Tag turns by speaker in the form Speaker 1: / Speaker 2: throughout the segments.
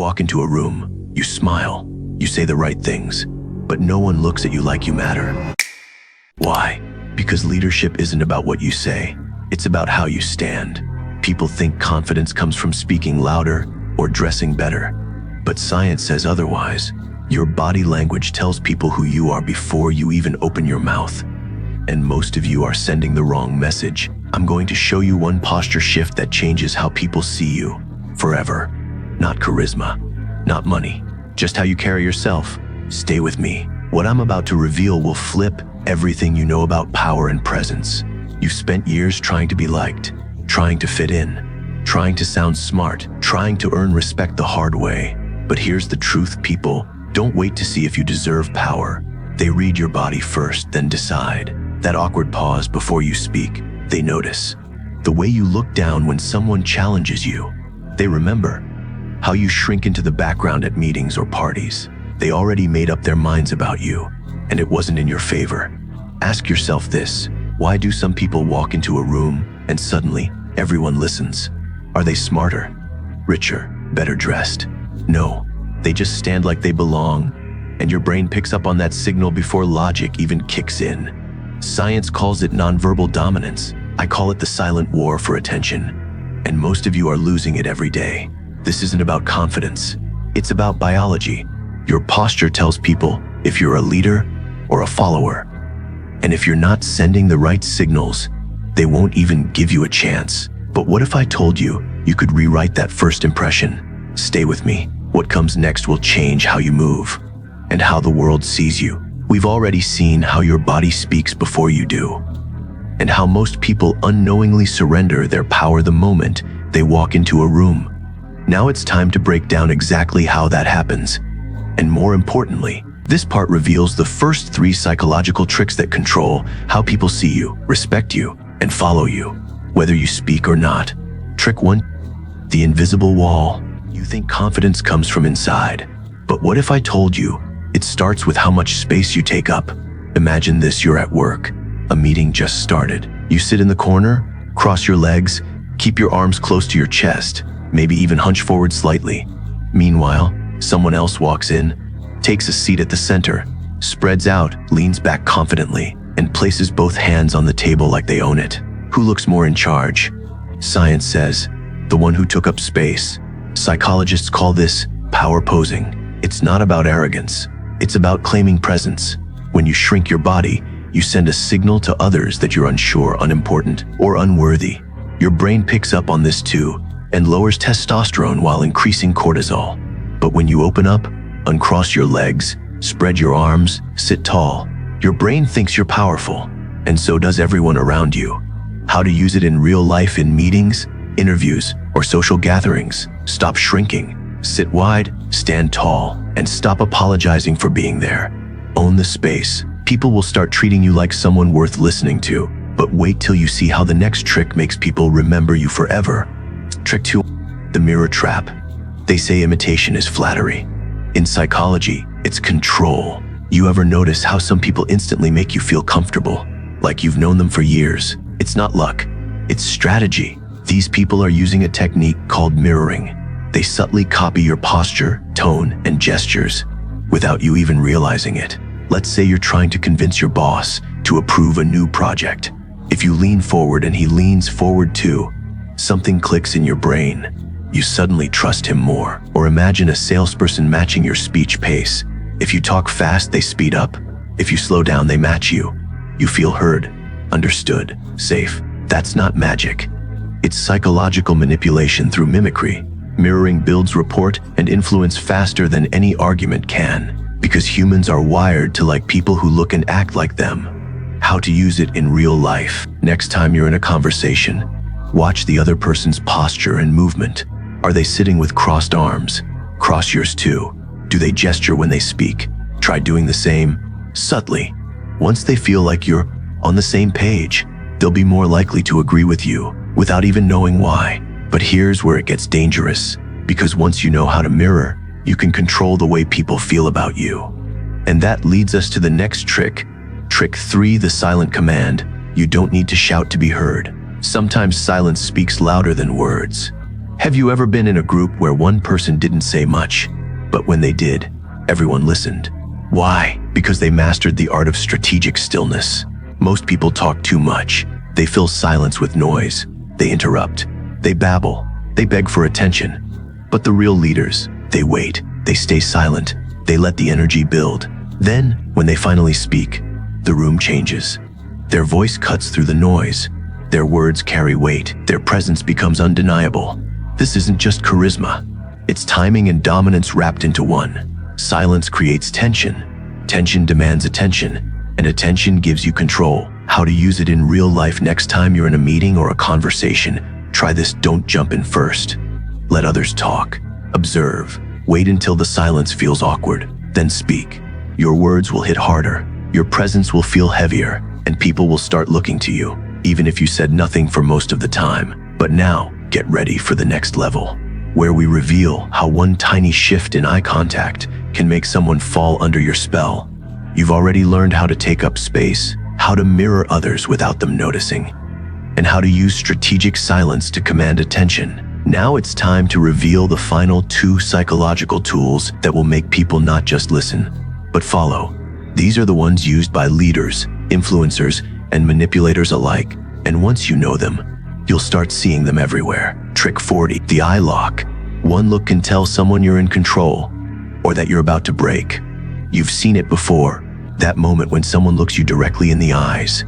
Speaker 1: walk into a room, you smile, you say the right things, but no one looks at you like you matter. Why? Because leadership isn't about what you say, it's about how you stand. People think confidence comes from speaking louder or dressing better, but science says otherwise. Your body language tells people who you are before you even open your mouth. And most of you are sending the wrong message. I'm going to show you one posture shift that changes how people see you forever. Not charisma, not money, just how you carry yourself. Stay with me. What I'm about to reveal will flip everything you know about power and presence. You've spent years trying to be liked, trying to fit in, trying to sound smart, trying to earn respect the hard way. But here's the truth, people don't wait to see if you deserve power. They read your body first, then decide. That awkward pause before you speak, they notice. The way you look down when someone challenges you, they remember. How you shrink into the background at meetings or parties. They already made up their minds about you, and it wasn't in your favor. Ask yourself this: why do some people walk into a room and suddenly everyone listens? Are they smarter, richer, better dressed? No, they just stand like they belong, and your brain picks up on that signal before logic even kicks in. Science calls it nonverbal dominance. I call it the silent war for attention, and most of you are losing it every day. This isn't about confidence, it's about biology. Your posture tells people if you're a leader or a follower. And if you're not sending the right signals, they won't even give you a chance. But what if I told you you could rewrite that first impression? Stay with me. What comes next will change how you move and how the world sees you. We've already seen how your body speaks before you do, and how most people unknowingly surrender their power the moment they walk into a room. Now it's time to break down exactly how that happens. And more importantly, this part reveals the first 3 psychological tricks that control how people see you, respect you, and follow you, whether you speak or not. Trick 1: the invisible wall. You think confidence comes from inside, but what if I told you it starts with how much space you take up? Imagine this: you're at work, a meeting just started. You sit in the corner, cross your legs, keep your arms close to your chest, maybe even hunch forward slightly. Meanwhile, someone else walks in, takes a seat at the center, spreads out, leans back confidently, and places both hands on the table like they own it. Who looks more in charge? Science says, the one who took up space. Psychologists call this power posing. It's not about arrogance, it's about claiming presence. When you shrink your body, you send a signal to others that you're unsure, unimportant, or unworthy. Your brain picks up on this too, and lowers testosterone while increasing cortisol. But when you open up, uncross your legs, spread your arms, sit tall, your brain thinks you're powerful, and so does everyone around you. How to use it in real life: in meetings, interviews, or social gatherings. Stop shrinking, sit wide, stand tall, and stop apologizing for being there. Own the space. People will start treating you like someone worth listening to. But wait till you see how the next trick makes people remember you forever. Trick 2: the mirror trap. They say imitation is flattery. In psychology, it's control. You ever notice how some people instantly make you feel comfortable, like you've known them for years? It's not luck, it's strategy. These people are using a technique called mirroring. They subtly copy your posture, tone, and gestures without you even realizing it. Let's say you're trying to convince your boss to approve a new project. If you lean forward and he leans forward too, something clicks in your brain. You suddenly trust him more. Or imagine a salesperson matching your speech pace. If you talk fast, they speed up. If you slow down, they match you. You feel heard, understood, safe. That's not magic. It's psychological manipulation through mimicry. Mirroring builds rapport and influence faster than any argument can, because humans are wired to like people who look and act like them. How to use it in real life. Next time you're in a conversation, watch the other person's posture and movement. Are they sitting with crossed arms? Cross yours too. Do they gesture when they speak? Try doing the same, subtly. Once they feel like you're on the same page, they'll be more likely to agree with you without even knowing why. But here's where it gets dangerous, because once you know how to mirror, you can control the way people feel about you. And that leads us to the next trick. Trick 3: the silent command. You don't need to shout to be heard. Sometimes silence speaks louder than words. Have you ever been in a group where one person didn't say much, but when they did, everyone listened? Why? Because they mastered the art of strategic stillness. Most people talk too much. They fill silence with noise. They interrupt. They babble. They beg for attention. But the real leaders, they wait. They stay silent. They let the energy build. Then, when they finally speak, the room changes. Their voice cuts through the noise. Their words carry weight. Their presence becomes undeniable. This isn't just charisma. It's timing and dominance wrapped into one. Silence creates tension. Tension demands attention. And attention gives you control. How to use it in real life next time you're in a meeting or a conversation. Try this. Don't jump in first. Let others talk. Observe. Wait until the silence feels awkward. Then speak. Your words will hit harder. Your presence will feel heavier. And people will start looking to you, even if you said nothing for most of the time. But now, get ready for the next level, where we reveal how one tiny shift in eye contact can make someone fall under your spell. You've already learned how to take up space, how to mirror others without them noticing, and how to use strategic silence to command attention. Now it's time to reveal the final 2 psychological tools that will make people not just listen, but follow. These are the ones used by leaders, influencers, and manipulators alike, and once you know them, you'll start seeing them everywhere. Trick 40, the eye lock. One look can tell someone you're in control, or that you're about to break. You've seen it before, that moment when someone looks you directly in the eyes,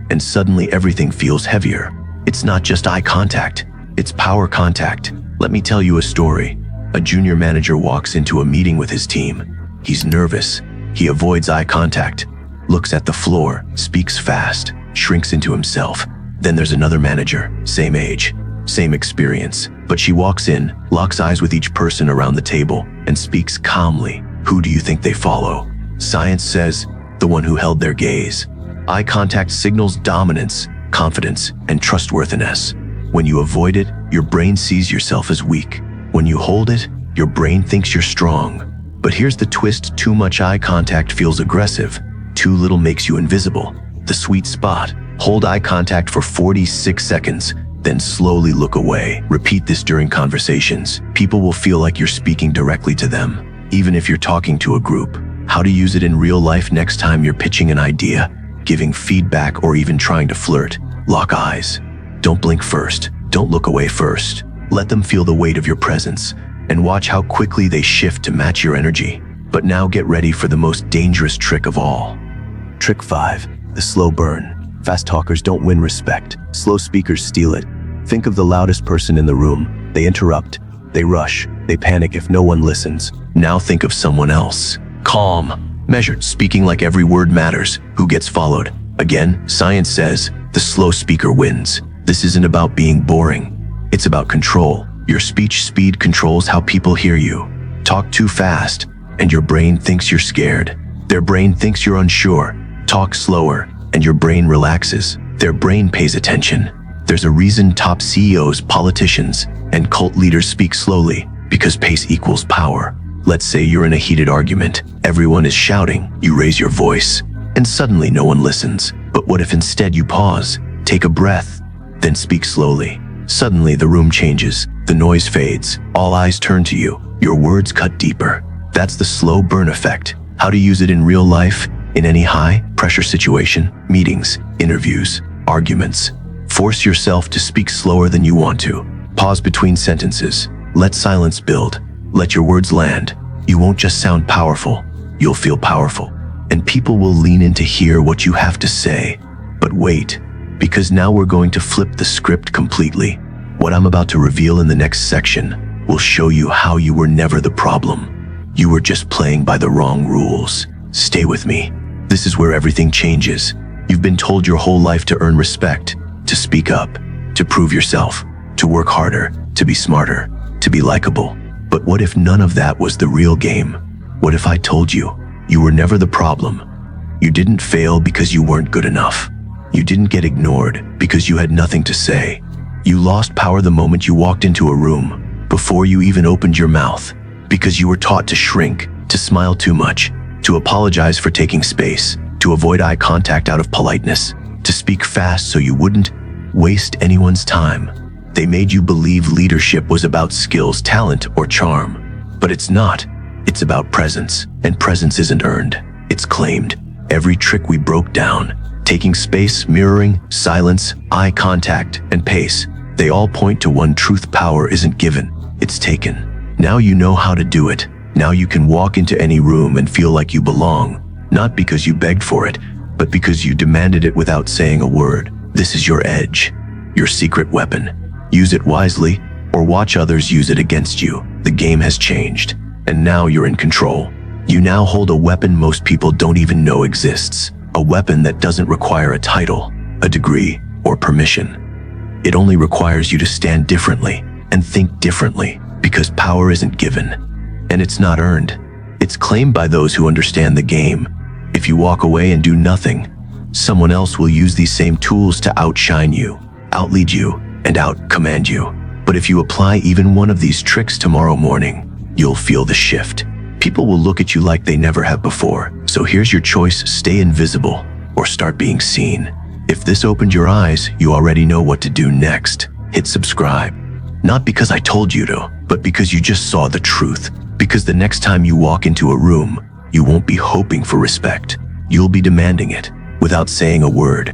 Speaker 1: and suddenly everything feels heavier. It's not just eye contact, it's power contact. Let me tell you a story. A junior manager walks into a meeting with his team. He's nervous. He avoids eye contact, looks at the floor, speaks fast, shrinks into himself. Then there's another manager, same age, same experience, but she walks in, locks eyes with each person around the table, and speaks calmly. Who do you think they follow? Science says, the one who held their gaze. Eye contact signals dominance, confidence, and trustworthiness. When you avoid it, your brain sees yourself as weak. When you hold it, your brain thinks you're strong. But here's the twist: too much eye contact feels aggressive. Too little makes you invisible. The sweet spot. Hold eye contact for 46 seconds, then slowly look away. Repeat this during conversations. People will feel like you're speaking directly to them, even if you're talking to a group. How to use it in real life next time you're pitching an idea, giving feedback, or even trying to flirt. Lock eyes. Don't blink first. Don't look away first. Let them feel the weight of your presence, and watch how quickly they shift to match your energy. But now get ready for the most dangerous trick of all. Trick 5, the slow burn. Fast talkers don't win respect. Slow speakers steal it. Think of the loudest person in the room. They interrupt. They rush. They panic if no one listens. Now think of someone else. Calm, measured, speaking like every word matters. Who gets followed? Again, science says the slow speaker wins. This isn't about being boring. It's about control. Your speech speed controls how people hear you. Talk too fast, and your brain thinks you're scared. Their brain thinks you're unsure. Talk slower, and your brain relaxes. Their brain pays attention. There's a reason top CEOs, politicians, and cult leaders speak slowly, because pace equals power. Let's say you're in a heated argument. Everyone is shouting. You raise your voice, and suddenly no one listens. But what if instead you pause, take a breath, then speak slowly? Suddenly the room changes. The noise fades. All eyes turn to you. Your words cut deeper. That's the slow burn effect. How to use it in real life, in any high-pressure situation, meetings, interviews, arguments. Force yourself to speak slower than you want to. Pause between sentences. Let silence build. Let your words land. You won't just sound powerful, you'll feel powerful. And people will lean in to hear what you have to say. But wait, because now we're going to flip the script completely. What I'm about to reveal in the next section will show you how you were never the problem. You were just playing by the wrong rules. Stay with me. This is where everything changes. You've been told your whole life to earn respect, to speak up, to prove yourself, to work harder, to be smarter, to be likable. But what if none of that was the real game? What if I told you, you were never the problem? You didn't fail because you weren't good enough. You didn't get ignored because you had nothing to say. You lost power the moment you walked into a room, before you even opened your mouth, because you were taught to shrink, to smile too much, to apologize for taking space, to avoid eye contact out of politeness, to speak fast so you wouldn't waste anyone's time. They made you believe leadership was about skills, talent, or charm. But it's not. It's about presence, and presence isn't earned. It's claimed. Every trick we broke down, taking space, mirroring, silence, eye contact, and pace, they all point to one truth: power isn't given, it's taken. Now you know how to do it. Now you can walk into any room and feel like you belong, not because you begged for it, but because you demanded it without saying a word. This is your edge, your secret weapon. Use it wisely, or watch others use it against you. The game has changed, and now you're in control. You now hold a weapon most people don't even know exists. A weapon that doesn't require a title, a degree, or permission. It only requires you to stand differently and think differently, because power isn't given, and it's not earned. It's claimed by those who understand the game. If you walk away and do nothing, someone else will use these same tools to outshine you, outlead you, and out-command you. But if you apply even one of these tricks tomorrow morning, you'll feel the shift. People will look at you like they never have before. So here's your choice: stay invisible or start being seen. If this opened your eyes, you already know what to do next. Hit subscribe. Not because I told you to, but because you just saw the truth. Because the next time you walk into a room, you won't be hoping for respect. You'll be demanding it without saying a word.